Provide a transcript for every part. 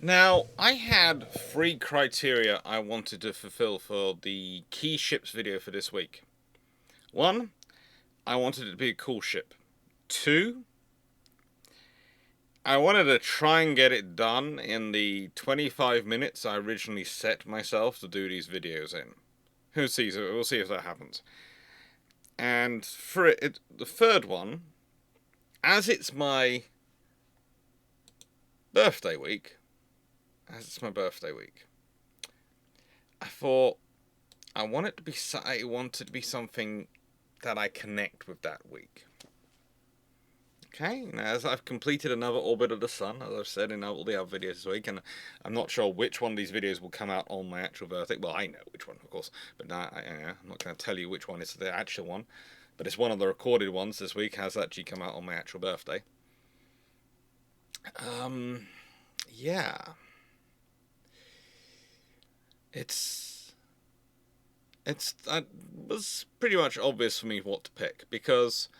Now, I had three criteria I wanted to fulfill for the key ships video for this week. One, I wanted it to be a cool ship. Two, I wanted to try and get it done in the 25 minutes I originally set myself to do these videos in. Who sees it? We'll see if that happens. And for the third one, as it's my birthday week, I thought I want it to be. I want it to be something that I connect with that week. Okay, now as I've completed another orbit of the sun, as I've said in all the other videos this week, and I'm not sure which one of these videos will come out on my actual birthday. Well, I know which one, of course, but I'm not going to tell you which one is the actual one. But it's one of the recorded ones this week has actually come out on my actual birthday. Yeah, it's it was pretty much obvious for me what to pick because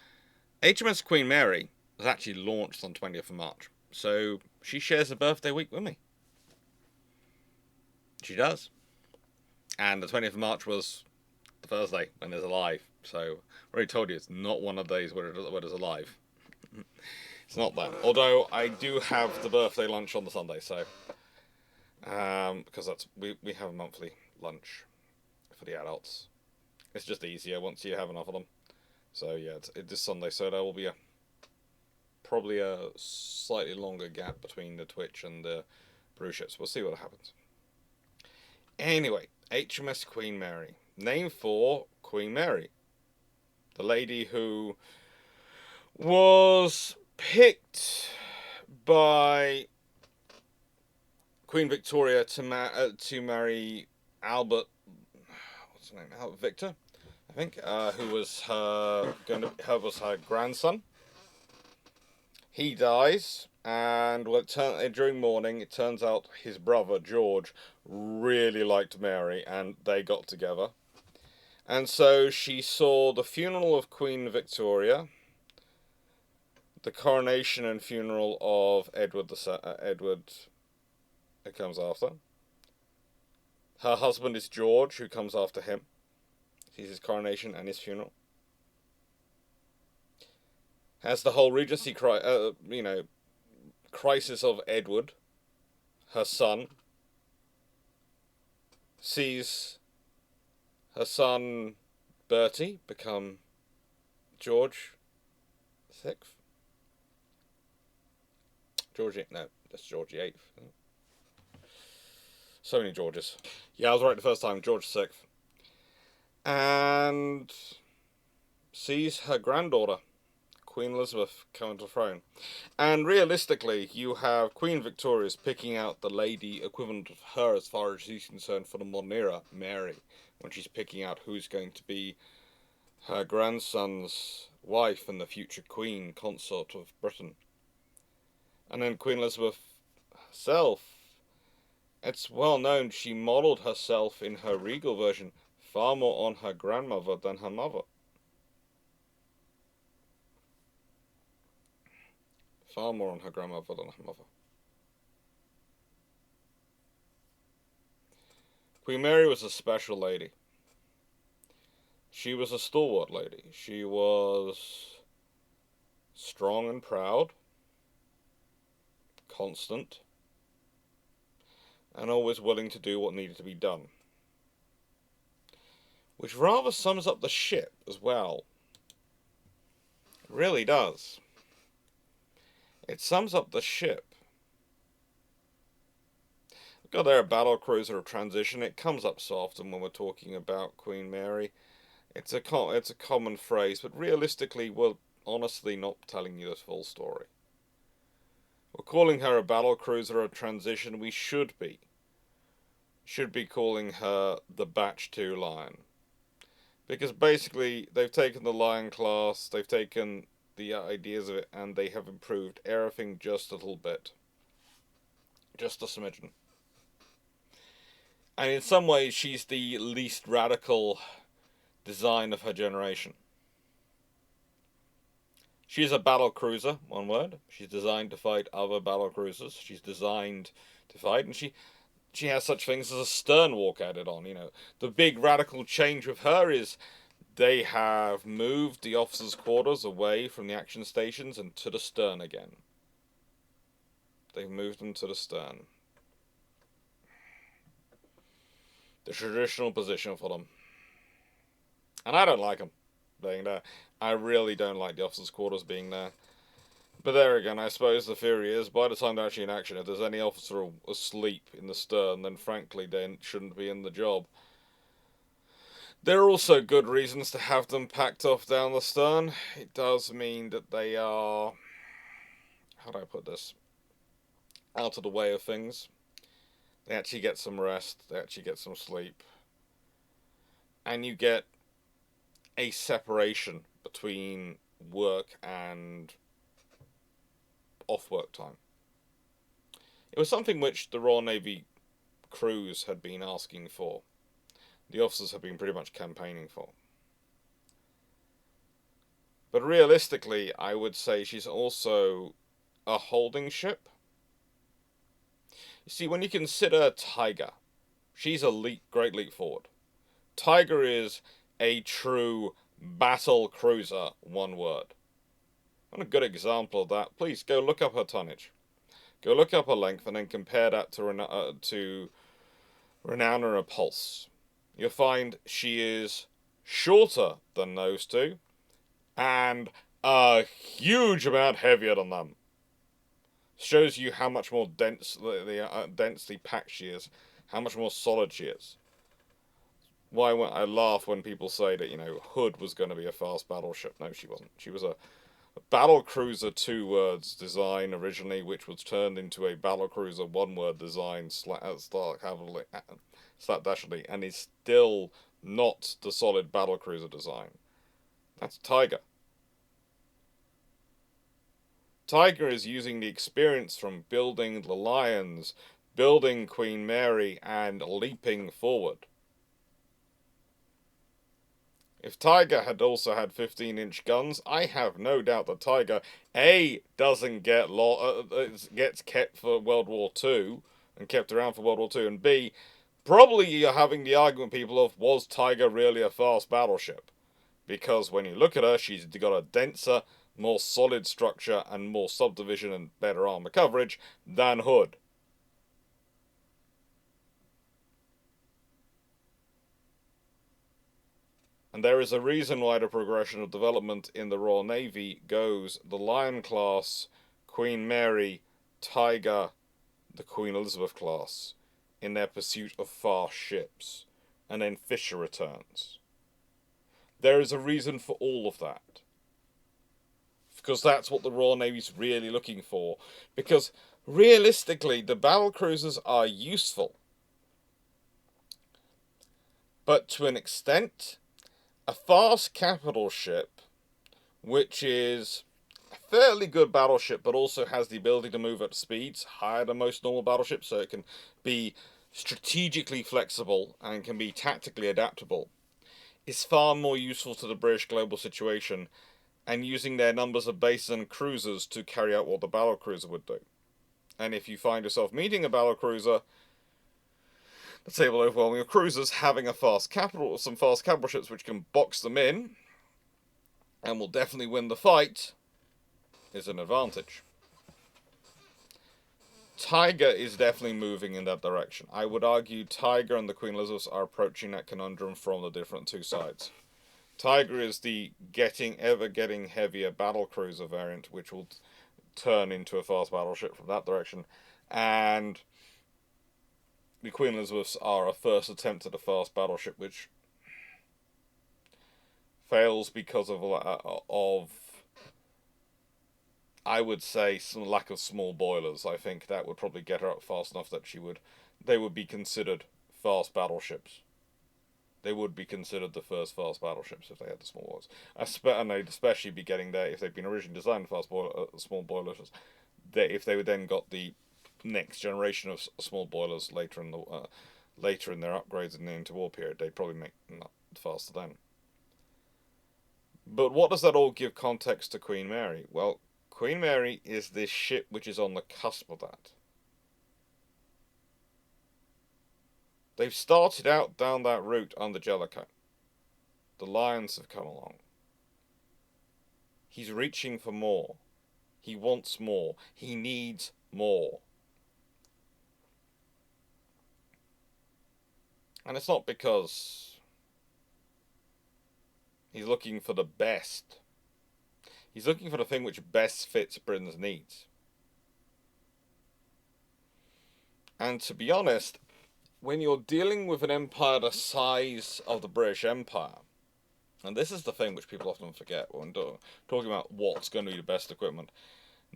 HMS Queen Mary was actually launched on 20th of March. So she shares a birthday week with me. She does. And the 20th of March was the Thursday when it's alive. So I already told you it's not one of the days where it's alive. It's not that. Although I do have the birthday lunch on the Sunday, so because we have a monthly lunch for the adults. It's just easier once you have enough of them. So yeah, it's Sunday, so there will be probably a slightly longer gap between the Twitch and the brew ships. We'll see what happens. Anyway, HMS Queen Mary. Name for Queen Mary. The lady who was picked by Queen Victoria to marry Albert. What's his name? Albert Victor, I think. Who was her grandson. He dies, and during mourning, it turns out his brother George really liked Mary, and they got together. And so she saw the funeral of Queen Victoria, the coronation and funeral of Edward. Who comes after. Her husband is George, who comes after him. Sees his coronation and his funeral. Has the whole regency crisis of Edward, her son. Sees her son Bertie become George VI. No, that's George VIII. So many Georges. Yeah, I was right the first time. George VI. And sees her granddaughter, Queen Elizabeth, come to the throne. And realistically, you have Queen Victoria's picking out the lady equivalent of her as far as she's concerned for the modern era, Mary, when she's picking out who's going to be her grandson's wife and the future queen consort of Britain. And then Queen Elizabeth herself, it's well known she modelled herself in her regal version far more on her grandmother than her mother. Far more on her grandmother than her mother. Queen Mary was a special lady. She was a stalwart lady. She was strong and proud, constant, and always willing to do what needed to be done. Which rather sums up the ship as well. It really does. It sums up the ship. God, they're a battle cruiser of transition. It comes up so often when we're talking about Queen Mary. It's a common phrase, but realistically, we're honestly not telling you the full story. We're calling her a battle cruiser of transition. We should be calling her the Batch 2 Lion. Because basically, they've taken the Lion class, they've taken the ideas of it, and they have improved everything just a little bit. Just a smidgen. And in some ways, she's the least radical design of her generation. She's a battle cruiser, one word. She's designed to fight other battle cruisers. She's designed divide, and she has such things as a stern walk added on. The big radical change with her is they have moved the officers' quarters away from the action stations and to the stern again. They've moved them to the stern. The traditional position for them. And I don't like them being there. I really don't like the officers' quarters being there. But there again, I suppose the theory is, by the time they're actually in action, if there's any officer asleep in the stern, then frankly they shouldn't be in the job. There are also good reasons to have them packed off down the stern. It does mean that they are, how do I put this, out of the way of things. They actually get some rest, they actually get some sleep. And you get a separation between work and off-work time. It was something which the Royal Navy crews had been asking for. The officers have been pretty much campaigning for. But realistically, I would say she's also a holding ship. You see, when you consider Tiger, she's a great leap forward. Tiger is a true battle cruiser, one word. And a good example of that, please go look up her tonnage. Go look up her length and then compare that to Renown and Repulse. You'll find she is shorter than those two and a huge amount heavier than them. Shows you how much more densely packed she is, how much more solid she is. Why I laugh when people say that, Hood was going to be a fast battleship. No, she wasn't. She was a battle cruiser, 2 words design originally, which was turned into a battle cruiser 1 word design slapdashly, and is still not the solid battle cruiser design. That's Tiger. Tiger is using the experience from building the Lions, building Queen Mary, and leaping forward. If Tiger had also had 15-inch guns, I have no doubt that Tiger, A, doesn't gets kept for World War II, and kept around for World War II, and B, probably you're having the argument, people, of was Tiger really a fast battleship? Because when you look at her, she's got a denser, more solid structure, and more subdivision and better armor coverage than Hood. And there is a reason why the progression of development in the Royal Navy goes the Lion class, Queen Mary, Tiger, the Queen Elizabeth class, in their pursuit of fast ships, and then Fisher returns. There is a reason for all of that. Because that's what the Royal Navy's really looking for. Because realistically, the battle cruisers are useful. But to an extent, a fast capital ship, which is a fairly good battleship, but also has the ability to move at speeds higher than most normal battleships, so it can be strategically flexible and can be tactically adaptable, is far more useful to the British global situation, and using their numbers of bases and cruisers to carry out what the battle cruiser would do. And if you find yourself meeting a battle cruiser, let's say, well, overwhelming your cruisers, having some fast capital ships which can box them in and will definitely win the fight is an advantage. Tiger is definitely moving in that direction. I would argue Tiger and the Queen Elizabeth are approaching that conundrum from the different two sides. Tiger is the ever getting heavier battle cruiser variant, which will turn into a fast battleship from that direction, and the Queen Elizabeths are a first attempt at a fast battleship, which fails because of I would say, some lack of small boilers. I think that would probably get her up fast enough that they would be considered fast battleships. They would be considered the first fast battleships if they had the small boilers. And they'd especially be getting there if they'd been originally designed for small boilers. If they would then got the next generation of small boilers later in their upgrades in the interwar period, they'd probably make them faster then. But what does that all give context to Queen Mary? Well, Queen Mary is this ship which is on the cusp of that. They've started out down that route under Jellicoe. The Lions have come along. He's reaching for more. He wants more. He needs more. And it's not because he's looking for the best. He's looking for the thing which best fits Britain's needs. And to be honest, when you're dealing with an empire the size of the British Empire, and this is the thing which people often forget when talking about what's going to be the best equipment.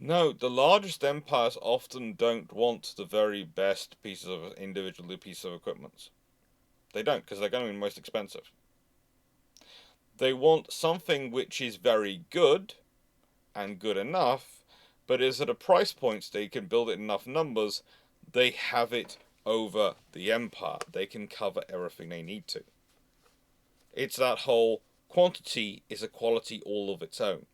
No, the largest empires often don't want the very best pieces of individual pieces of equipment. They don't, because they're going to be most expensive. They want something which is very good and good enough, but is at a price point so they can build it in enough numbers, they have it over the empire. They can cover everything they need to. It's that whole quantity is a quality all of its own.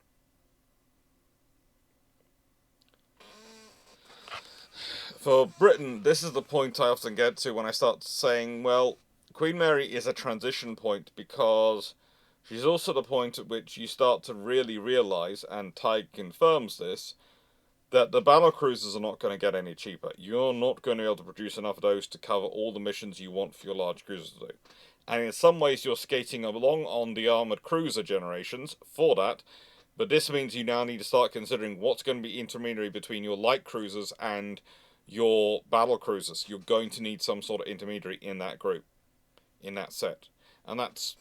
For Britain, this is the point I often get to when I start saying, well, Queen Mary is a transition point because she's also the point at which you start to really realise, and Tighe confirms this, that the battle cruisers are not going to get any cheaper. You're not going to be able to produce enough of those to cover all the missions you want for your large cruisers to do. And in some ways you're skating along on the armoured cruiser generations for that, but this means you now need to start considering what's going to be intermediary between your light cruisers and your battle cruisers. You're going to need some sort of intermediary in that group, in that set. And that's,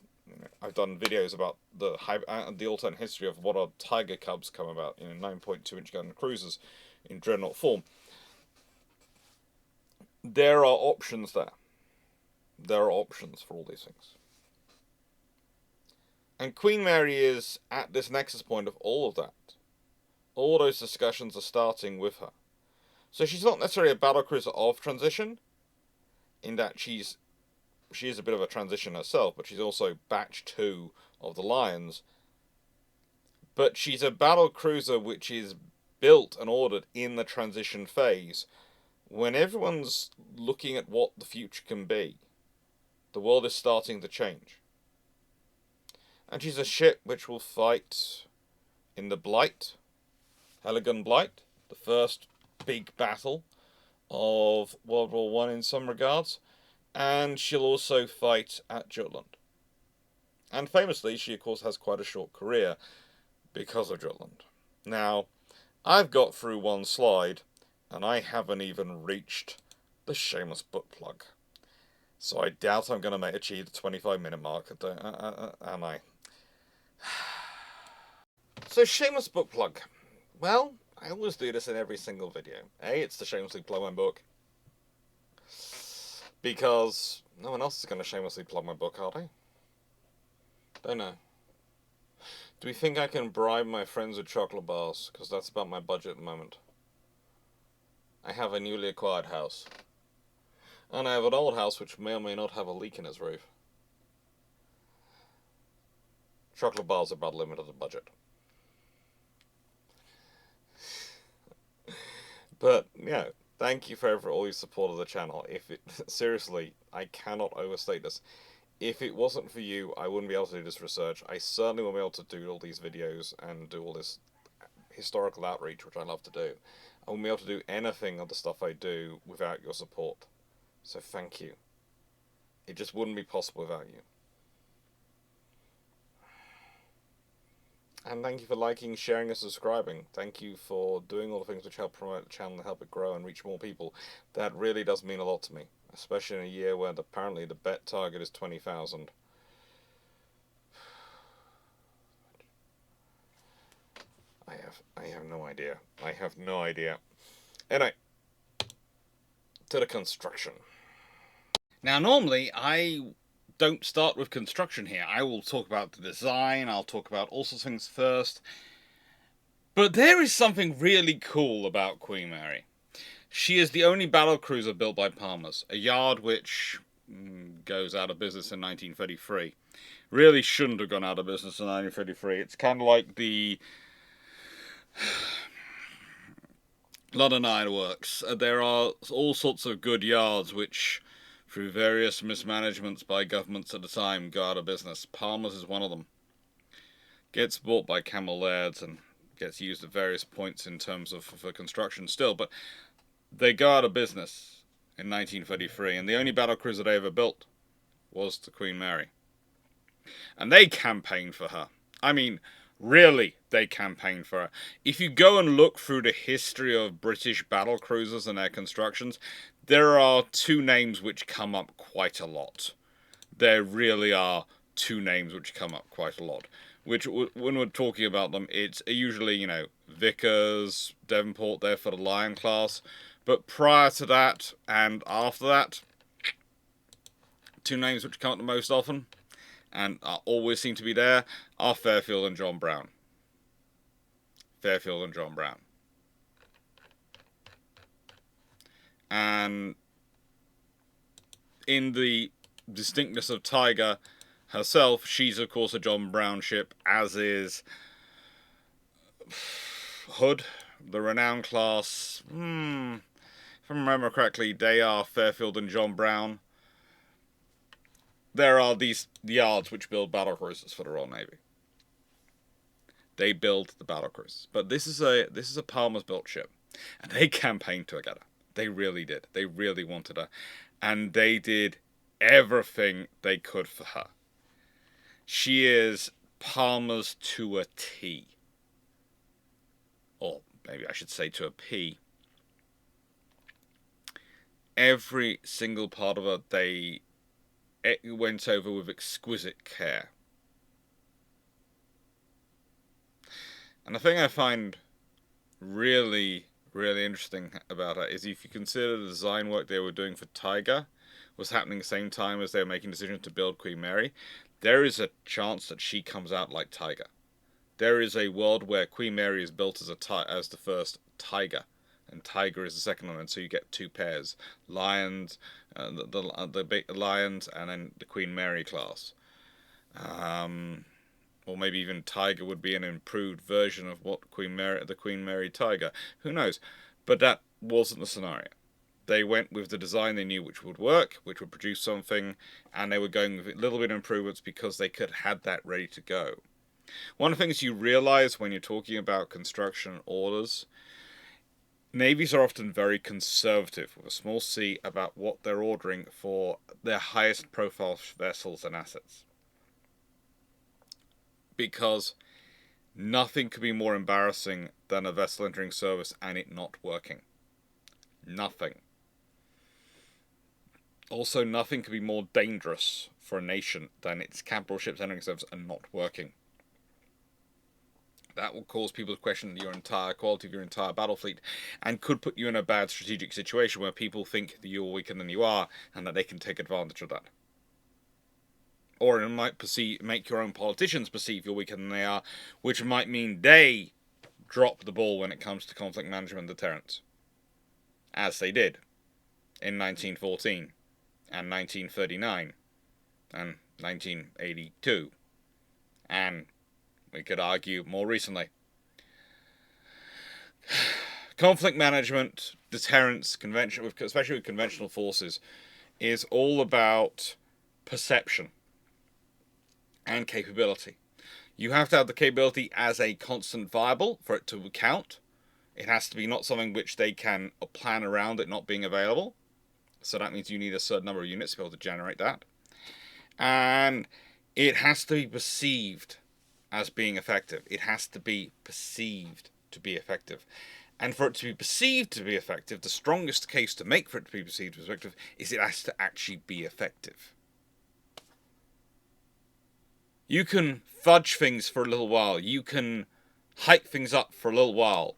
I've done videos about the alternate history of what our Tiger Cubs come about, 9.2-inch gun cruisers in dreadnought form. There are options there. There are options for all these things. And Queen Mary is at this nexus point of all of that. All those discussions are starting with her. So she's not necessarily a battlecruiser of transition, in that she is a bit of a transition herself, but she's also batch 2 of the Lions. But she's a battlecruiser which is built and ordered in the transition phase, when everyone's looking at what the future can be. The world is starting to change. And she's a ship which will fight in the Blight, Heligan Blight, the first big battle of World War One in some regards, and she'll also fight at Jutland. And famously, she of course has quite a short career because of Jutland. Now, I've got through one slide, and I haven't even reached the Shameless book plug. So I doubt I'm going to achieve the 25-minute mark, am I? So, Shameless book plug. Well, I always do this in every single video. It's to shamelessly plug my book. Because no one else is going to shamelessly plug my book, are they? Don't know. Do we think I can bribe my friends with chocolate bars? Because that's about my budget at the moment. I have a newly acquired house. And I have an old house which may or may not have a leak in its roof. Chocolate bars are about the limit of the budget. But, thank you for all your support of the channel. Seriously, I cannot overstate this. If it wasn't for you, I wouldn't be able to do this research. I certainly wouldn't be able to do all these videos and do all this historical outreach, which I love to do. I wouldn't be able to do anything of the stuff I do without your support. So thank you. It just wouldn't be possible without you. And thank you for liking, sharing, and subscribing. Thank you for doing all the things which help promote the channel and help it grow and reach more people. That really does mean a lot to me, especially in a year where apparently the bet target is 20,000. I have no idea. I have no idea. Anyway, to the construction. Now, normally I don't start with construction here. I will talk about the design, I'll talk about all sorts of things first. But there is something really cool about Queen Mary. She is the only battlecruiser built by Palmer's, a yard which goes out of business in 1933. Really shouldn't have gone out of business in 1933. It's kind of like the London Iron Works. There are all sorts of good yards which through various mismanagements by governments at the time, go out of business. Palmer's is one of them. Gets bought by Camel Lairds and gets used at various points in terms of for construction still, but they go out of business in 1933, and the only battlecruiser they ever built was the Queen Mary. And they campaigned for her. I mean, really, they campaigned for her. If you go and look through the history of British battlecruisers and their constructions, there are two names which come up quite a lot. There really are two names which come up quite a lot. Which, when we're talking about them, it's usually, you know, Vickers, Devonport there for the Lion class. But prior to that and after that, two names which come up the most often and always seem to be there are Fairfield and John Brown. Fairfield and John Brown. And in the distinctness of Tiger herself, she's of course a John Brown ship, as is Hood, the Renown class. If I remember correctly, they are Fairfield and John Brown. There are these yards which build battlecruisers for the Royal Navy. They build the battlecruisers, but this is a Palmer's built ship, and they campaigned to get her. They really did. They really wanted her, and they did everything they could for her. She is Palmer's to a T, or maybe I should say to a P. Every single part of her they went over with exquisite care. And the thing I find really, really interesting about her is if you consider the design work they were doing for Tiger was happening at the same time as they were making decisions to build Queen Mary, there is a chance that she comes out like Tiger. There is a world where Queen Mary is built as the first Tiger, and Tiger is the second one, and so you get two pairs: Lions, the big Lions, and then the Queen Mary class. Or maybe even Tiger would be an improved version of what the Queen Mary Tiger. Who knows? But that wasn't the scenario. They went with the design they knew which would work, which would produce something, and they were going with a little bit of improvements because they could have had that ready to go. One of the things you realize when you're talking about construction orders, navies are often very conservative with a small c about what they're ordering for their highest profile vessels and assets. Because nothing could be more embarrassing than a vessel entering service and it not working. Nothing. Also, nothing could be more dangerous for a nation than its capital ships entering service and not working. That will cause people to question your entire quality of your entire battle fleet and could put you in a bad strategic situation where people think that you're weaker than you are and that they can take advantage of that. Or it might make your own politicians perceive you're weaker than they are, which might mean they drop the ball when it comes to conflict management and deterrence. As they did in 1914 and 1939 and 1982. And we could argue more recently. Conflict management, deterrence, especially with conventional forces, is all about perception and capability. You have to have the capability as a constant viable for it to count. It has to be not something which they can plan around it not being available. So that means you need a certain number of units to be able to generate that. And it has to be perceived as being effective. It has to be perceived to be effective. And for it to be perceived to be effective, the strongest case to make for it to be perceived as effective is it has to actually be effective. You can fudge things for a little while. You can hype things up for a little while.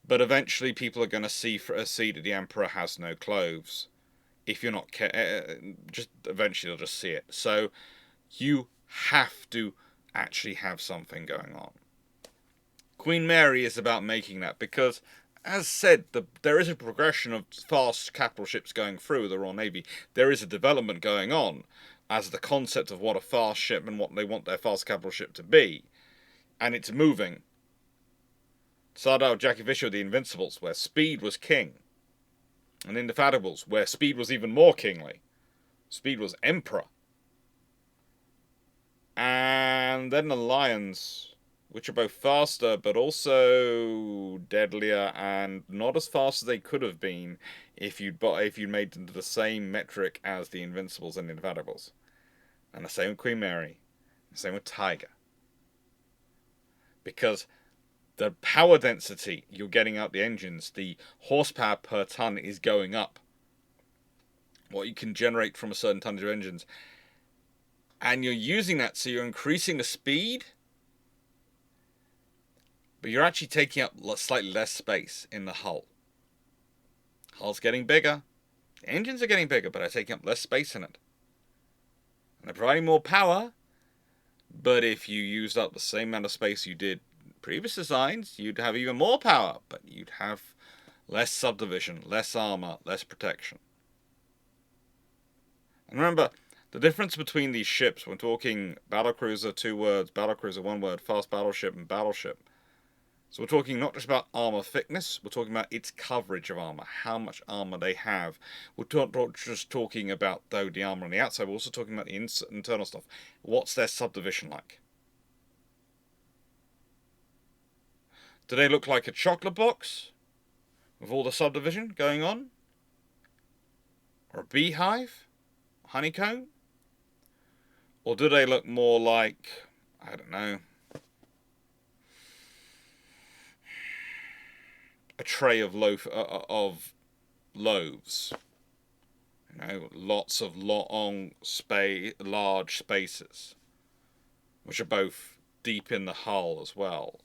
But eventually people are going to see that the Emperor has no clothes. If you're not just eventually they'll just see it. So you have to actually have something going on. Queen Mary is about making that because, as said, there is a progression of fast capital ships going through the Royal Navy. There is a development going on as the concept of what a fast ship and what they want their fast capital ship to be. And it's moving. Started out with Jackie Fisher with the Invincibles, where speed was king. And Indefatigables, where speed was even more kingly. Speed was Emperor. And then the Lions, which are both faster, but also deadlier, and not as fast as they could have been if you'd made them the same metric as the Invincibles and Infallibles. And the same with Queen Mary. The same with Tiger. Because the power density you're getting out the engines, the horsepower per ton is going up. What you can generate from a certain tonnage of engines. And you're using that, so you're increasing the speed, but you're actually taking up slightly less space in the hull. Hull's getting bigger. The engines are getting bigger, but they're taking up less space in it. And they're providing more power, but if you used up the same amount of space you did in previous designs, you'd have even more power, but you'd have less subdivision, less armor, less protection. And remember, the difference between these ships, when talking battlecruiser, 2 words, battlecruiser, 1 word, fast battleship, and battleship. So we're talking not just about armor thickness, we're talking about its coverage of armor, how much armor they have. We're not just talking about, though, the armor on the outside, we're also talking about the internal stuff. What's their subdivision like? Do they look like a chocolate box with all the subdivision going on? Or a beehive? Honeycomb? Or do they look more like, I don't know, a tray of loaves? You know, lots of large spaces, which are both deep in the hull as well.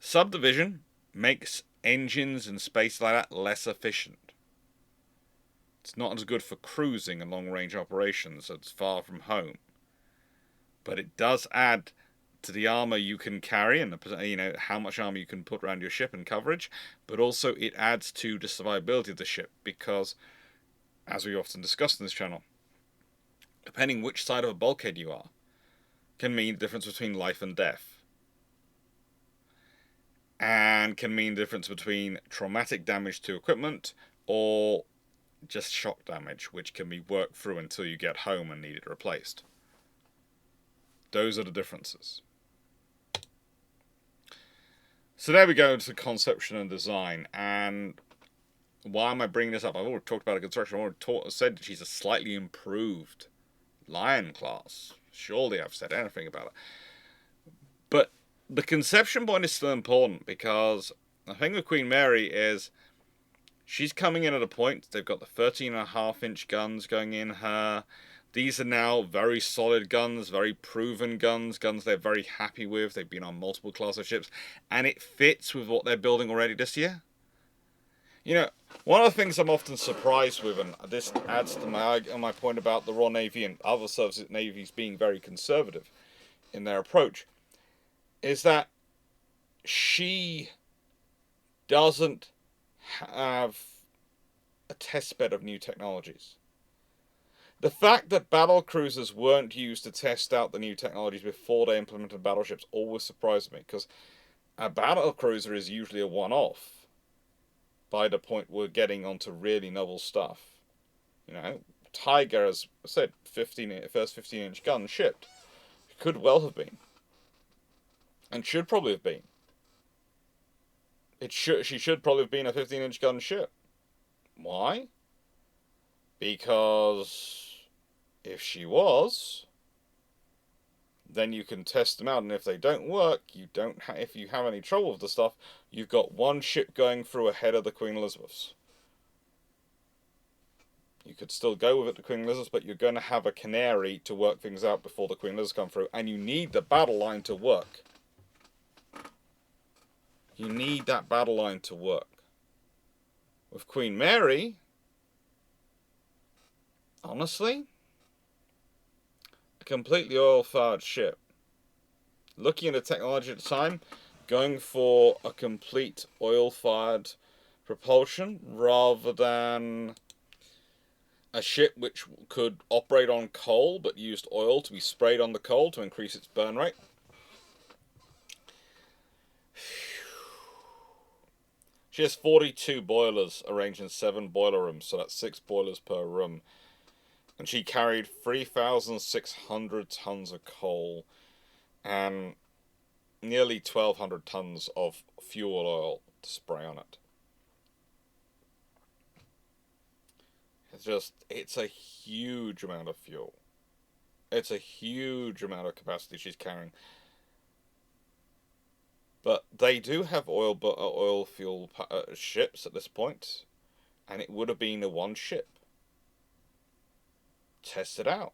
Subdivision makes engines and space like that less efficient. It's not as good for cruising and long-range operations. It's far from home, but it does add to the armor you can carry and how much armor you can put around your ship and coverage, but also it adds to the survivability of the ship because, as we often discuss in this channel, depending which side of a bulkhead you are, can mean the difference between life and death. And can mean the difference between traumatic damage to equipment or just shock damage, which can be worked through until you get home and need it replaced. Those are the differences. So there we go to conception and design. And why am I bringing this up? I've already talked about the construction. I've already said that she's a slightly improved Lion class. Surely I've said anything about it. But the conception point is still important because the thing with Queen Mary is she's coming in at a point. They've got the 13.5-inch guns going in her. These are now very solid guns, very proven guns they're very happy with. They've been on multiple class of ships, and it fits with what they're building already this year. You know, one of the things I'm often surprised with, and this adds to my point about the Royal Navy and other service navies being very conservative in their approach, is that she doesn't have a test bed of new technologies. The fact that battle cruisers weren't used to test out the new technologies before they implemented battleships always surprised me, because a battle cruiser is usually a one-off by the point we're getting onto really novel stuff. You know, Tiger, as I said, first 15-inch gun shipped. It could well have been. And should probably have been. She should probably have been a 15-inch gun ship. Why? Because if she was, then you can test them out, and if they don't work, if you have any trouble with the stuff, you've got one ship going through ahead of the Queen Elizabeths. You could still go with it to Queen Elizabeth, but you're going to have a Canary to work things out before the Queen Elizabeth come through, and you need the battle line to work. You need that battle line to work. With Queen Mary, honestly, a completely oil-fired ship. Looking at the technology at the time, going for a complete oil-fired propulsion rather than a ship which could operate on coal but used oil to be sprayed on the coal to increase its burn rate. She has 42 boilers arranged in 7 boiler rooms, so that's 6 boilers per room. And she carried 3,600 tons of coal and nearly 1,200 tons of fuel oil to spray on it. It's a huge amount of fuel. It's a huge amount of capacity she's carrying. But they do have oil fuel ships at this point, and it would have been a one ship. Test it out.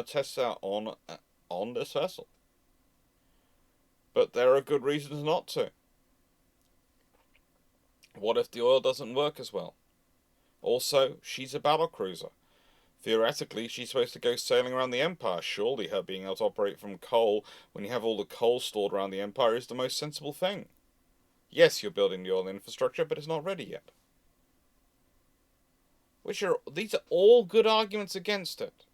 Test it out on this vessel. But there are good reasons not to. What if the oil doesn't work as well? Also, she's a battle cruiser. Theoretically, she's supposed to go sailing around the Empire. Surely her being able to operate from coal when you have all the coal stored around the Empire is the most sensible thing. Yes, you're building the oil infrastructure, but it's not ready yet. These are all good arguments against it.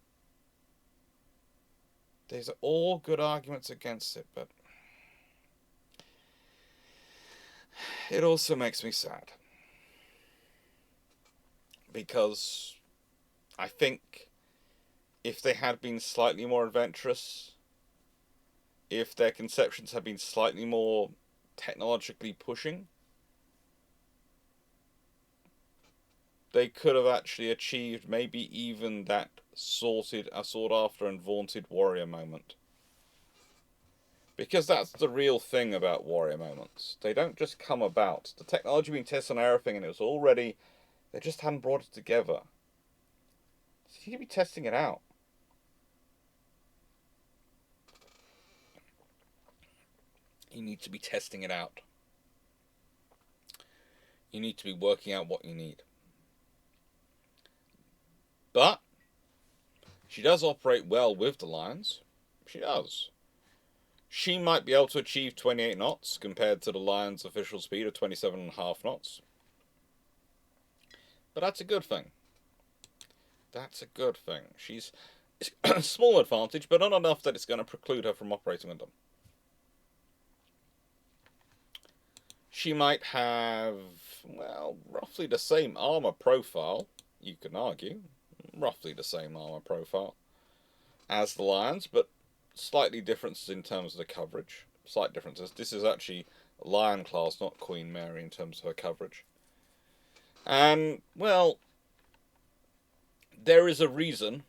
These are all good arguments against it, but it also makes me sad. Because I think if they had been slightly more adventurous, if their conceptions had been slightly more technologically pushing, they could have actually achieved maybe even that sought after and vaunted warrior moment. Because that's the real thing about warrior moments. They don't just come about. The technology being tested on everything and it was all ready. They just hadn't brought it together. So you need to be testing it out. You need to be testing it out. You need to be working out what you need. But she does operate well with the Lions. She does. She might be able to achieve 28 knots compared to the Lions' official speed of 27.5 knots. But that's a good thing. That's a good thing. It's a small advantage, but not enough that it's going to preclude her from operating with them. She might have, well, roughly the same armor profile, you can argue. Roughly the same armor profile as the Lions, but slightly differences in terms of the coverage. Slight differences. This is actually Lion class, not Queen Mary in terms of her coverage. And, well, there is a reason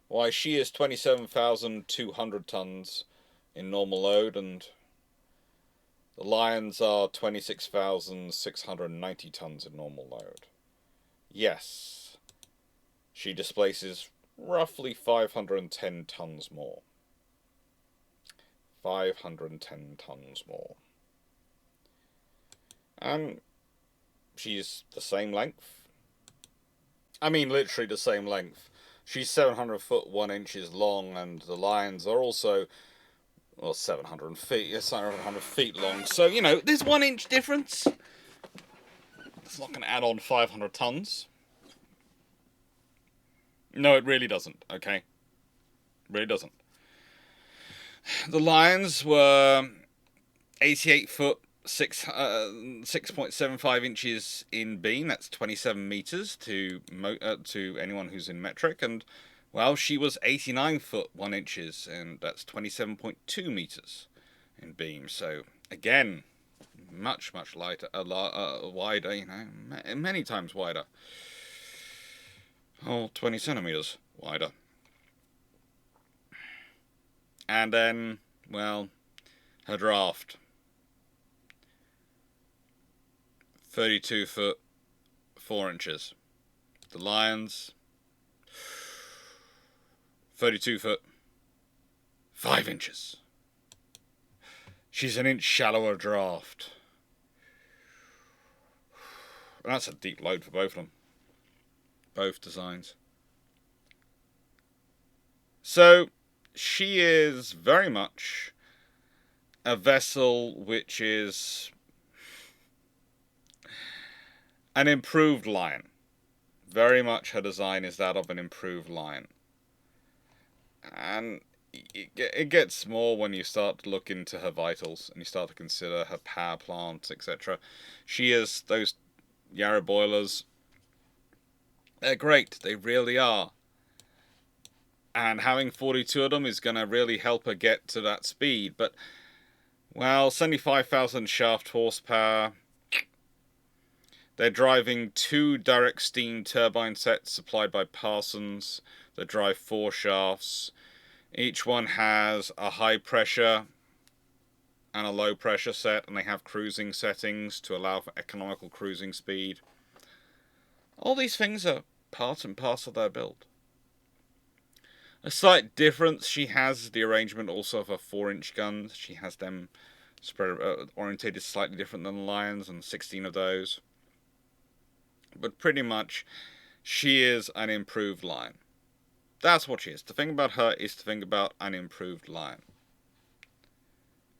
why she is 27,200 tons in normal load and the Lions are 26,690 tons in normal load. Yes, she displaces roughly 510 tons more. 510 tons more. And she's the same length. I mean, literally the same length. She's 700 foot 1 inches long, and the Lions are also, well, 700 feet long. So, you know, there's 1 inch difference. It's not going to add on 500 tons. No, it really doesn't, okay? It really doesn't. The Lions were 88 foot, 6.75 inches in beam. That's 27 meters to anyone who's in metric. And, well, she was 89 foot 1 inches, and that's 27.2 meters in beam. So, again, much lighter, wider, you know, many times wider. Oh, 20 centimeters wider. And then, well, her draft. 32 foot 4 inches. The Lions, 32 foot 5 inches. She's an inch shallower draft. And that's a deep load for both of them. Both designs. So, she is very much a vessel which is an improved Lion. Very much her design is that of an improved Lion. And it gets more when you start to look into her vitals and you start to consider her power plants, etc. She is those Yarrow boilers. They're great. They really are. And having 42 of them is going to really help her get to that speed. But, well, 75,000 shaft horsepower. They're driving 2 direct steam turbine sets supplied by Parsons that drive 4 shafts. Each one has a high pressure and a low pressure set, and they have cruising settings to allow for economical cruising speed. All these things are part and parcel of their build. A slight difference she has the arrangement also of her 4-inch guns. She has them spread orientated slightly different than the Lions, and 16 of those. But pretty much, she is an improved Lion. That's what she is. The thing about her is to think about an improved Lion.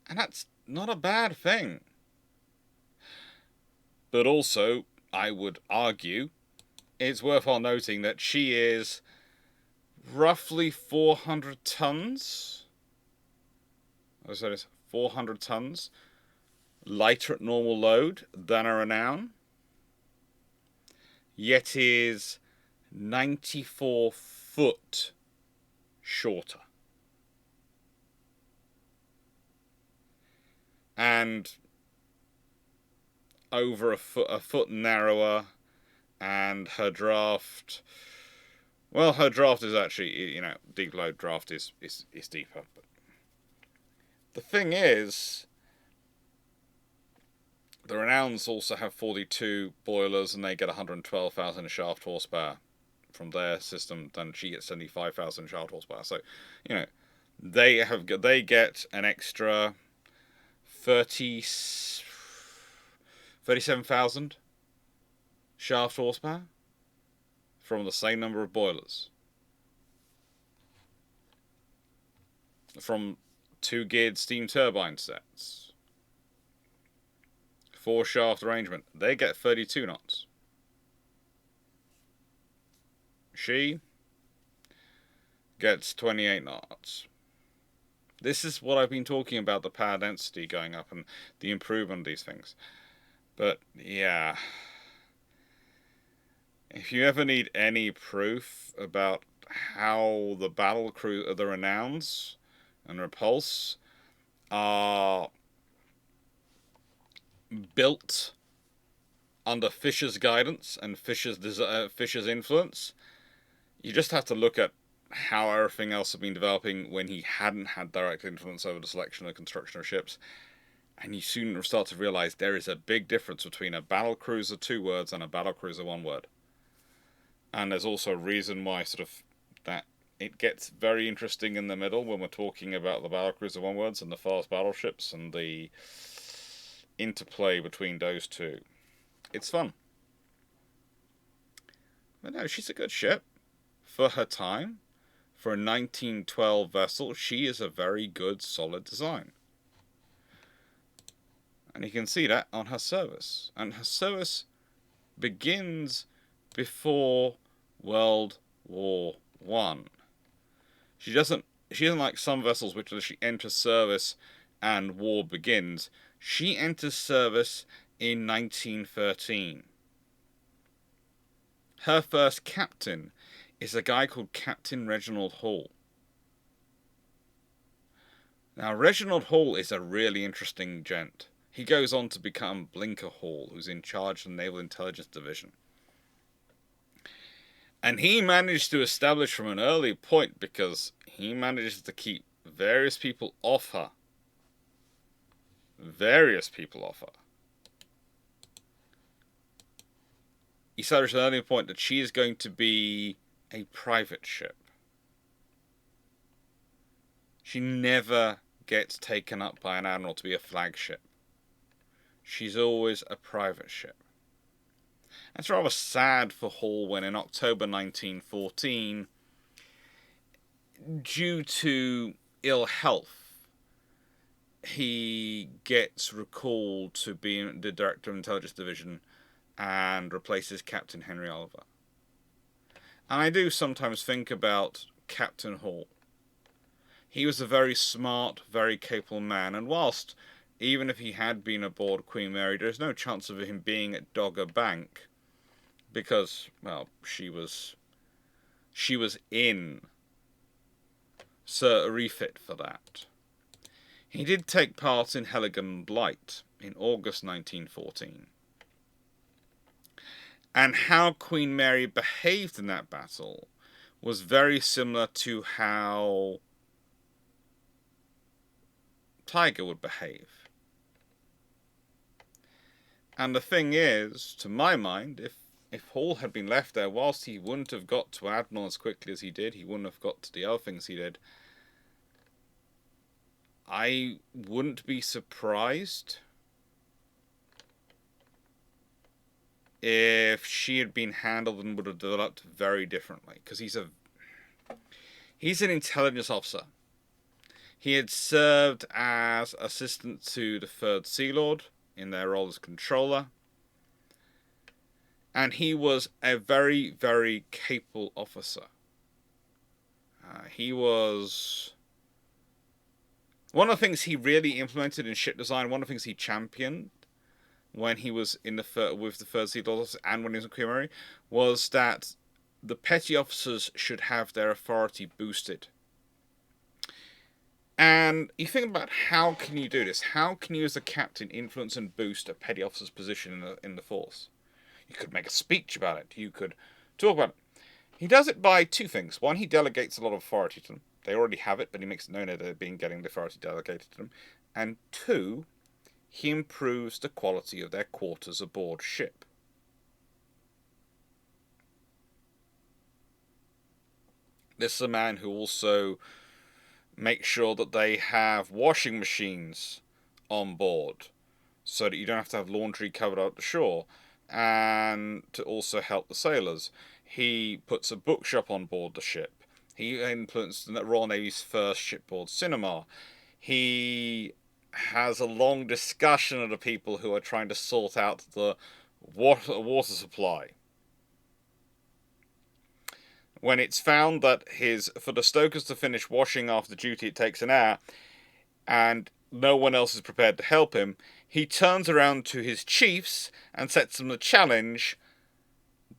And that's not a bad thing. But also, I would argue, it's worthwhile noting that she is roughly 400 tons. I said it's 400 tons lighter at normal load than a Renown. Yet is 94 foot shorter. And over a foot narrower, and her draft, well, her draft is actually, deep load draft is deeper. But the thing is, the Renowns also have 42 boilers, and they get 112,000 shaft horsepower from their system. Then she gets 75,000 shaft horsepower. So, they get an extra 37,000 shaft horsepower from the same number of boilers. From 2 geared steam turbine sets. 4 shaft arrangement. They get 32 knots. She gets 28 knots. This is what I've been talking about, the power density going up and the improvement of these things. But, yeah. If you ever need any proof about how the battle crew of the Renowns and Repulse are built under Fisher's guidance and Fisher's influence, you just have to look at how everything else had been developing when he hadn't had direct influence over the selection and construction of ships. And you soon start to realize there is a big difference between a battle cruiser 2 words and a battle cruiser 1 word. And there's also a reason why that it gets very interesting in the middle when we're talking about the battlecruiser 1 words and the fast battleships and the interplay between those two. It's fun. But no, she's a good ship. For her time, for a 1912 vessel, she is a very good, solid design. And you can see that on her service. And her service begins before World War One. She doesn't like some vessels which she enters service and war begins. She enters service in 1913. Her first captain is a guy called Captain Reginald Hall. Now, Reginald Hall is a really interesting gent. He goes on to become Blinker Hall, who's in charge of the Naval Intelligence Division. And he managed to establish from an early point, because he manages to keep various people off her. He established at an early point that she is going to be a private ship. She never gets taken up by an admiral to be a flagship. She's always a private ship. It's rather sad for Hall when in October 1914, due to ill health, he gets recalled to be the Director of Intelligence Division and replaces Captain Henry Oliver. And I do sometimes think about Captain Hall. he was a very smart, very capable man, and whilst, even if he had been aboard Queen Mary, there's no chance of him being at Dogger Bank, because, well, she was in Sir refit for that. He did take part in Heligoland in August 1914. And how Queen Mary behaved in that battle was very similar to how Tiger would behave. And the thing is, to my mind, if Hall had been left there, whilst he wouldn't have got to Admiral as quickly as he did, he wouldn't have got to the other things he did, I wouldn't be surprised if she had been handled and would have developed very differently. Because he's an intelligence officer. He had served as assistant to the 3rd Sea Lord in their role as controller. And he was a very, very capable officer. He was... One of the things he really implemented in ship design, one of the things he championed when he was with the 3rd Sea Lord and when he was in Queen Mary, was that the petty officers should have their authority boosted. And you think about how can you do this? How can you as a captain influence and boost a petty officer's position in the force? You could make a speech about it. You could talk about it. He does it by 2 things. One, he delegates a lot of authority to them. They already have it, but he makes it known that they're getting the authority delegated to them. And 2, he improves the quality of their quarters aboard ship. This is a man who also makes sure that they have washing machines on board, so that you don't have to have laundry covered out the shore, and to also help the sailors. He puts a bookshop on board the ship. He influenced the Royal Navy's first shipboard cinema. He has a long discussion of the people who are trying to sort out the water supply. When it's found that for the stokers to finish washing after duty it takes an hour, and no one else is prepared to help him, he turns around to his chiefs and sets them the challenge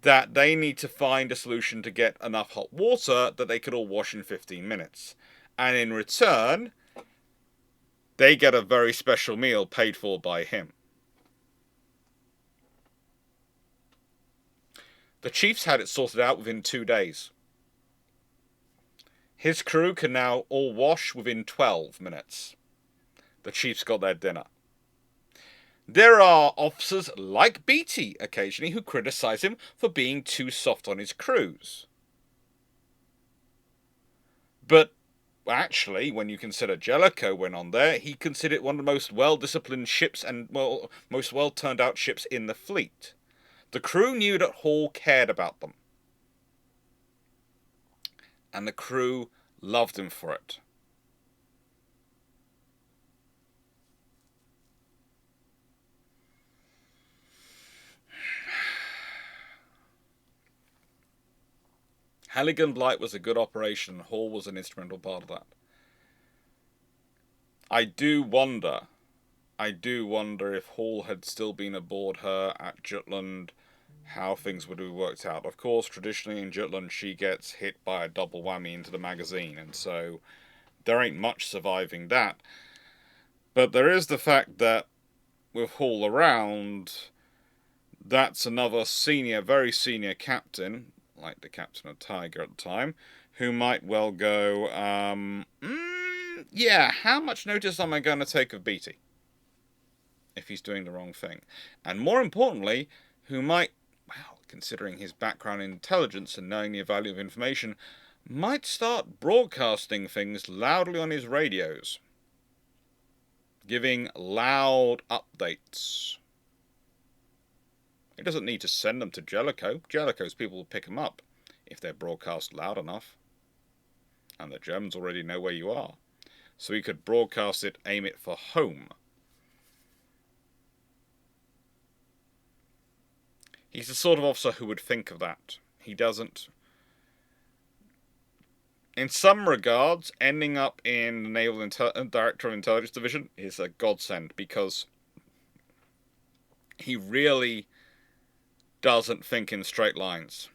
that they need to find a solution to get enough hot water that they could all wash in 15 minutes. And in return, they get a very special meal paid for by him. The chiefs had it sorted out within 2 days. His crew can now all wash within 12 minutes. The chiefs got their dinner. There are officers like Beatty occasionally who criticise him for being too soft on his crews. But actually, when you consider Jellicoe went on there, he considered it one of the most well-disciplined ships and most well-turned-out ships in the fleet. The crew knew that Hall cared about them. And the crew loved him for it. Heligoland was a good operation, and Hall was an instrumental part of that. I do wonder if Hall had still been aboard her at Jutland, how things would have worked out. Of course, traditionally in Jutland, she gets hit by a double whammy into the magazine, and so there ain't much surviving that. But there is the fact that with Hall around, that's another very senior captain, like the captain of Tiger at the time, who might well go, yeah, how much notice am I going to take of Beatty if he's doing the wrong thing? And more importantly, who might, well, considering his background in intelligence and knowing the value of information, might start broadcasting things loudly on his radios, giving loud updates. He doesn't need to send them to Jellicoe. Jellicoe's people will pick them up if they're broadcast loud enough. And the Germans already know where you are. So he could broadcast it, aim it for home. He's the sort of officer who would think of that. He doesn't. In some regards, ending up in the Naval Director of Intelligence Division is a godsend, because he really doesn't think in straight lines.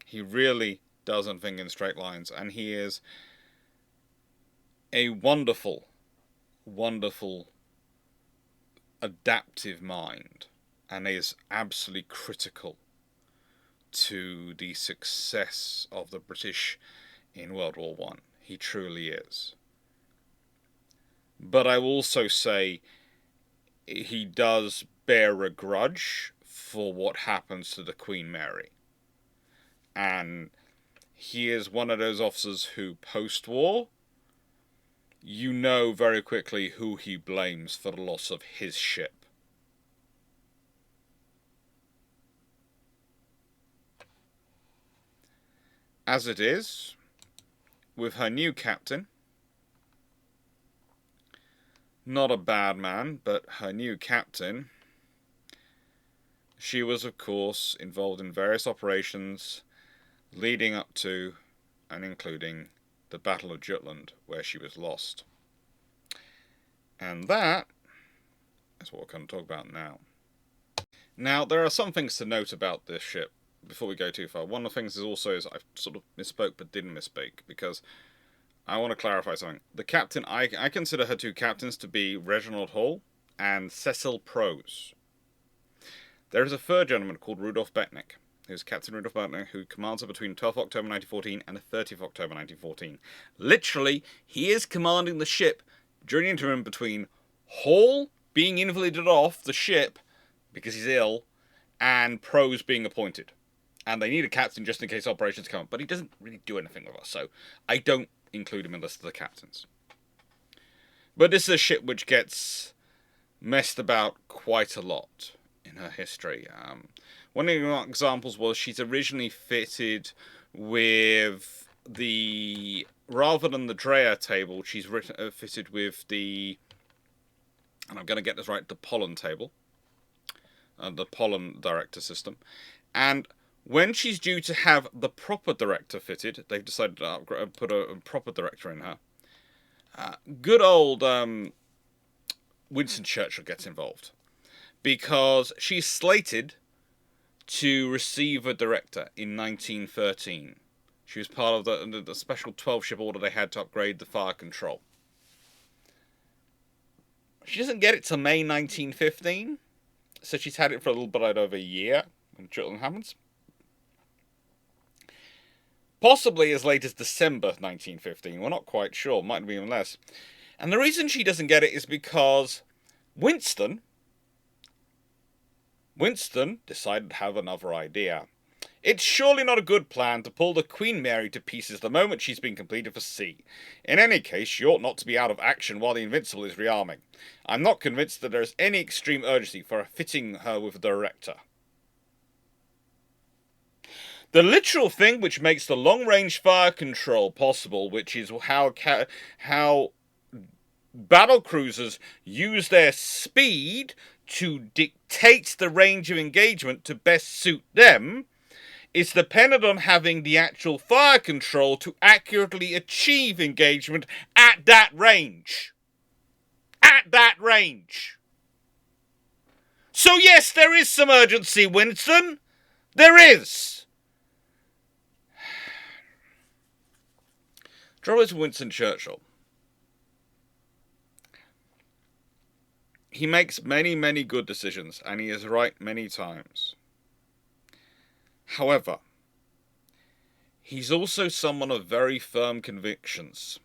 He really doesn't think in straight lines, and he is a wonderful, wonderful, adaptive mind, and is absolutely critical to the success of the British in World War One. He truly is. But I will also say he does bear a grudge for what happens to the Queen Mary. And he is one of those officers who, post-war, you know very quickly who he blames for the loss of his ship. As it is, with her new captain, not a bad man, but her new captain, she was, of course, involved in various operations leading up to and including the Battle of Jutland, where she was lost. And that is what we're going to talk about now. Now, there are some things to note about this ship before we go too far. One of the things is I sort of misspoke but didn't misspeak, because I want to clarify something. The captain, I consider her two captains to be Reginald Hall and Cecil Prose. There is a third gentleman called Rudolf Bettnick, who's Captain Rudolf Bettnick, who commands her between 12th October 1914 and the 30th October 1914. Literally, he is commanding the ship during the interim between Hall being invalided off the ship because he's ill, and Prose being appointed. And they need a captain just in case operations come up, but he doesn't really do anything with us, so I don't include him in the list of the captains. But this is a ship which gets messed about quite a lot in her history. One of the examples was she's originally fitted with the, rather than the Dreher table, she's fitted with the, and I'm going to get this right, the pollen table, the pollen director system. And when she's due to have the proper director fitted, they've decided to put a proper director in her. Good old Winston Churchill gets involved, because she's slated to receive a director in 1913. She was part of the special 12-ship order they had to upgrade the fire control. She doesn't get it till May 1915, so she's had it for a little bit over a year when Jutland happens. Possibly as late as December 1915. We're not quite sure. Might be even less. And the reason she doesn't get it is because Winston decided to have another idea. It's surely not a good plan to pull the Queen Mary to pieces the moment she's been completed for sea. In any case, she ought not to be out of action while the Invincible is rearming. I'm not convinced that there is any extreme urgency for fitting her with a director. The literal thing which makes the long-range fire control possible, which is how battle cruisers use their speed to dictate the range of engagement to best suit them, is dependent on having the actual fire control to accurately achieve engagement at that range. At that range. So yes, there is some urgency, Winston. There is. Trouble is Winston Churchill. He makes many, many good decisions, and he is right many times. However, he's also someone of very firm convictions.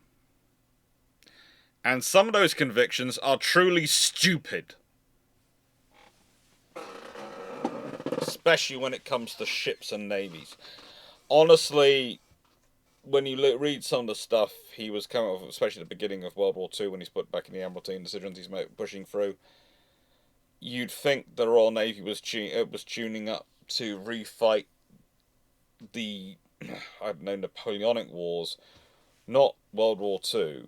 And some of those convictions are truly stupid. Especially when it comes to ships and navies. Honestly, when you read some of the stuff he was coming up with, especially at the beginning of World War II, when he's put back in the Admiralty and decisions he's pushing through, you'd think the Royal Navy was tuning up to refight the, I don't know, Napoleonic Wars, not World War II.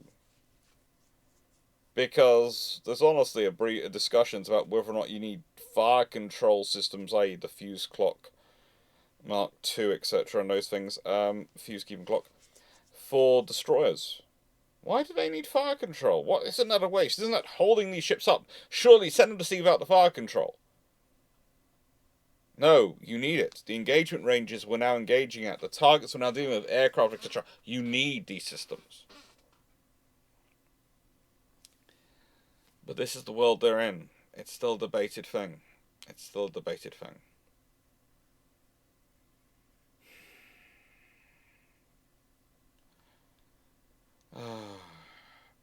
Because there's honestly discussions about whether or not you need fire control systems, i.e. the fuse clock, Mark II, etc., and those things, fuse keeping clock, for destroyers. Why do they need fire control? What? Isn't that a waste? Isn't that holding these ships up? Surely send them to sea without the fire control. No, you need it. The engagement ranges we're now engaging at, the targets we're now dealing with, aircraft, etc. You need these systems. But this is the world they're in. It's still a debated thing. It's still a debated thing.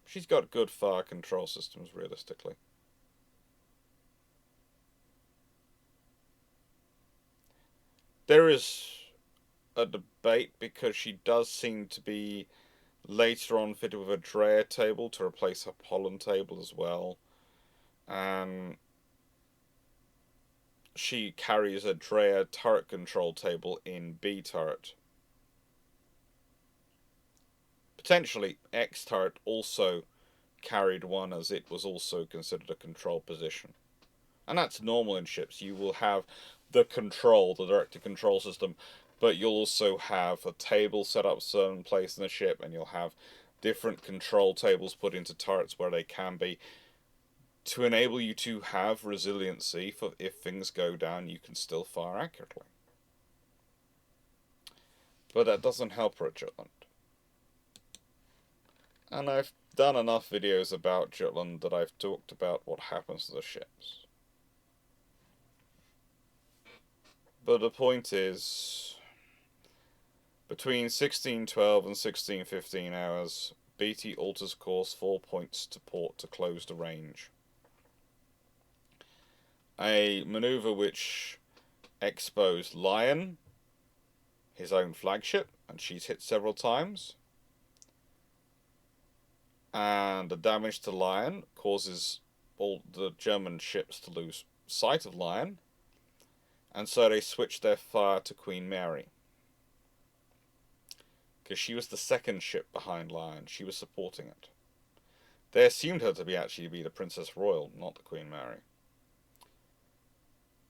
She's got good fire control systems, realistically. There is a debate because she does seem to be later on fitted with a Dreyer table to replace her pollen table as well. And she carries a Dreyer turret control table in B turret. Potentially, X turret also carried one, as it was also considered a control position. And that's normal in ships. You will have the directed control system, but you'll also have a table set up a certain place in the ship, and you'll have different control tables put into turrets where they can be, to enable you to have resiliency for if things go down, you can still fire accurately. But that doesn't help her at Jutland. And I've done enough videos about Jutland that I've talked about what happens to the ships. But the point is, between 1612 and 1615 hours, BT alters course 4 points to port to close the range. A manoeuvre which exposed Lion, his own flagship, and she's hit several times. And the damage to Lion causes all the German ships to lose sight of Lion, and so they switched their fire to Queen Mary. Because she was the second ship behind Lion, she was supporting it. They assumed her to be actually be the Princess Royal, not the Queen Mary.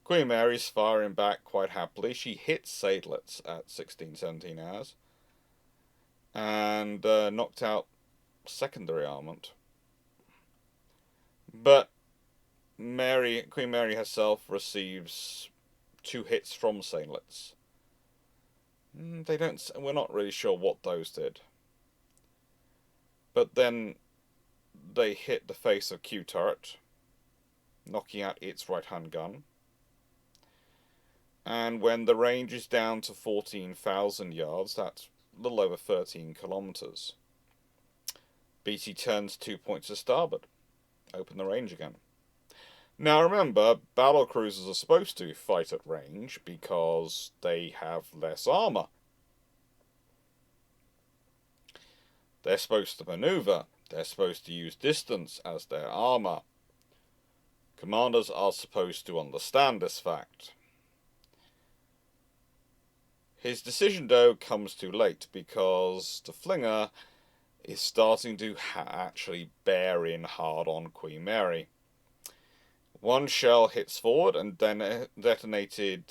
Queen Mary's firing back quite happily. She hit Seydlitz at 16-17 hours and knocked out secondary armament. But Queen Mary herself receives 2 hits from Seydlitz. We're not really sure what those did. But then they hit the face of Q turret, knocking out its right-hand gun. And when the range is down to 14,000 yards, that's a little over 13 kilometers, BT turns 2 points to starboard, open the range again. Now remember, battle cruisers are supposed to fight at range because they have less armor. They're supposed to maneuver. They're supposed to use distance as their armor. Commanders are supposed to understand this fact. His decision, though, comes too late because the Flinger is starting to actually bear in hard on Queen Mary. One shell hits forward and then detonated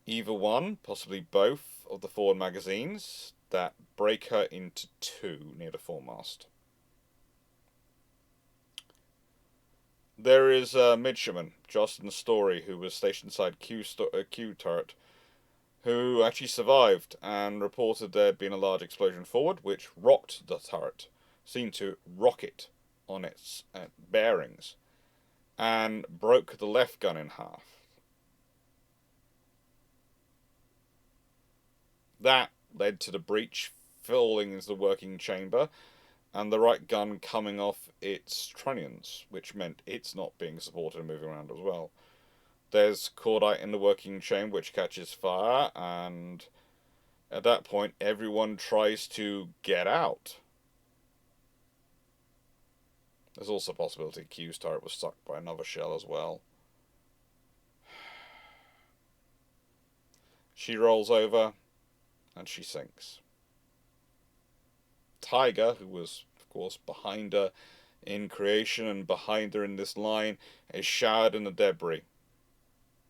either one, possibly both, of the forward magazines that break her into 2 near the foremast. There is a midshipman, Justin Story, who was stationed inside Q turret, who actually survived and reported there had been a large explosion forward, which rocked the turret, seemed to rock it on its bearings, and broke the left gun in half. That led to the breach falling into the working chamber, and the right gun coming off its trunnions, which meant it's not being supported and moving around as well. There's cordite in the working chamber which catches fire, and at that point everyone tries to get out. There's also a possibility Q's turret was struck by another shell as well. She rolls over and she sinks. Tiger, who was of course behind her, in creation, and behind her in this line is showered in the debris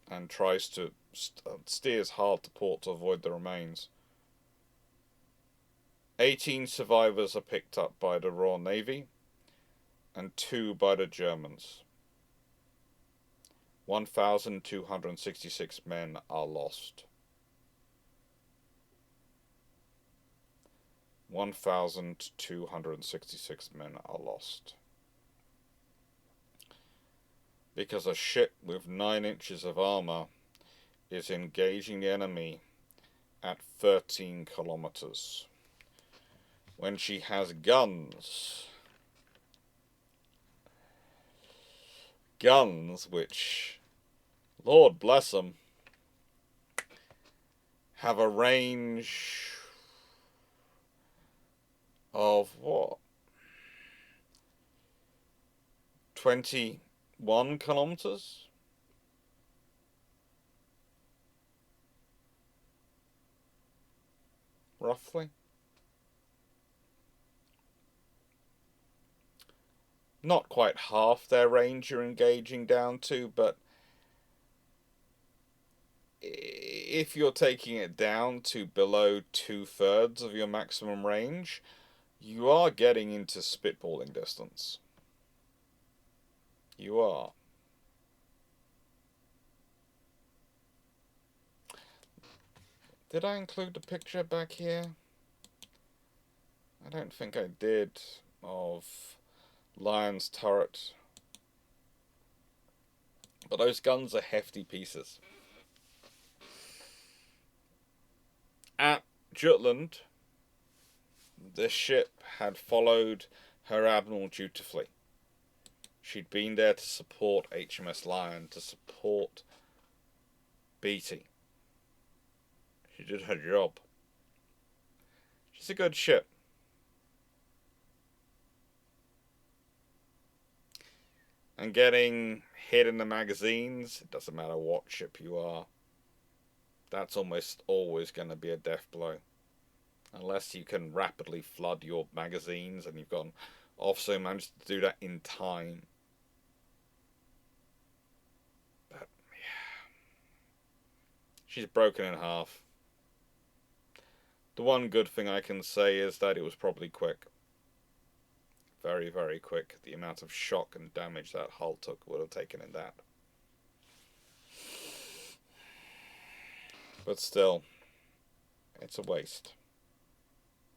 and tries to steers hard to port to avoid the remains. 18 survivors are picked up by the Royal Navy and 2 by the Germans. 1,266 men are lost. 1,266 men are lost. Because a ship with 9 inches of armor is engaging the enemy at 13 kilometers. When she has guns which, Lord bless them, have a range of what? 21 kilometers? Roughly. Not quite half their range you're engaging down to, but if you're taking it down to below 2/3 of your maximum range, you are getting into spitballing distance. You are. Did I include the picture back here? I don't think I did, of Lion's turret. But those guns are hefty pieces. At Jutland, the ship had followed her admiral dutifully. She'd been there to support HMS Lion, to support Beatty. She did her job. She's a good ship. And getting hit in the magazines, it doesn't matter what ship you are, that's almost always going to be a death blow. Unless you can rapidly flood your magazines, and you've gone also managed to do that in time. But yeah, she's broken in half. The one good thing I can say is that it was probably quick. Very, very quick. The amount of shock and damage that hull took would have taken in that. But still, it's a waste.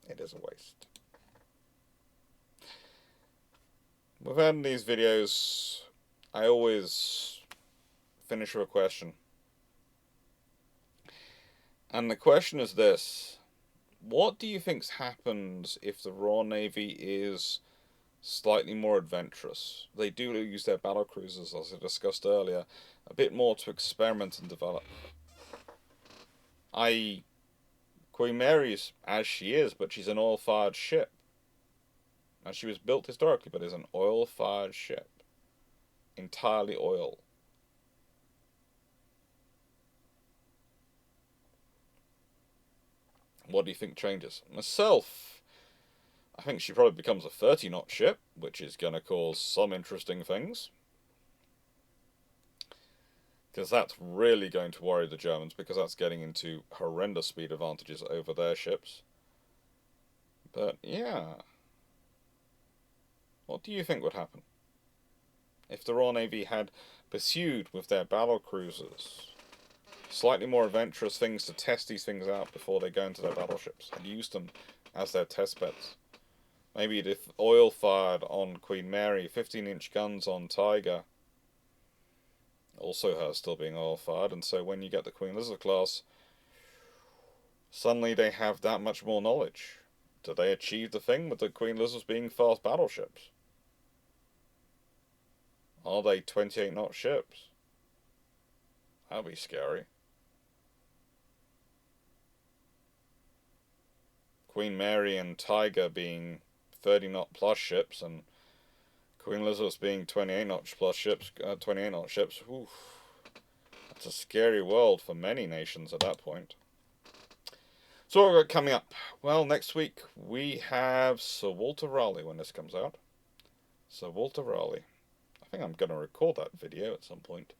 It is a waste. With ending these videos, I always finish with a question. And the question is this: what do you think happens if the Royal Navy is slightly more adventurous? They do use their battle cruisers, as I discussed earlier, a bit more to experiment and develop. I.e., Queen Mary's as she is, but she's an oil-fired ship. And she was built historically, but is an oil-fired ship. Entirely oil. What do you think changes? Myself, I think she probably becomes a 30-knot ship, which is going to cause some interesting things. Because that's really going to worry the Germans, because that's getting into horrendous speed advantages over their ships. But yeah. What do you think would happen if the Royal Navy had pursued with their battle cruisers slightly more adventurous things to test these things out before they go into their battleships, and used them as their test beds? Maybe if oil fired on Queen Mary, 15-inch guns on Tiger, also her still being oil fired, and so when you get the Queen Elizabeth class, suddenly they have that much more knowledge. Do they achieve the thing with the Queen Elizabeth being fast battleships? Are they 28-knot ships? That'd be scary. Queen Mary and Tiger being 30-knot plus ships, and Queen Elizabeth being 28-knot plus ships. 28-knot ships. Oof. That's a scary world for many nations at that point. So what we've got coming up? Well, next week we have Sir Walter Raleigh when this comes out. Sir Walter Raleigh. I think I'm going to record that video at some point.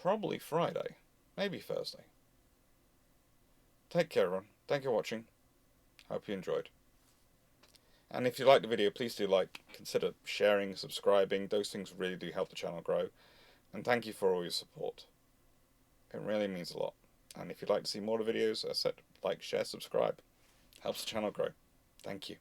Probably Friday. Maybe Thursday. Take care, everyone. Thank you for watching. Hope you enjoyed. And if you liked the video, please do consider sharing, subscribing. Those things really do help the channel grow. And thank you for all your support. It really means a lot. And if you'd like to see more videos, as I said, like, share, subscribe. Helps the channel grow. Thank you.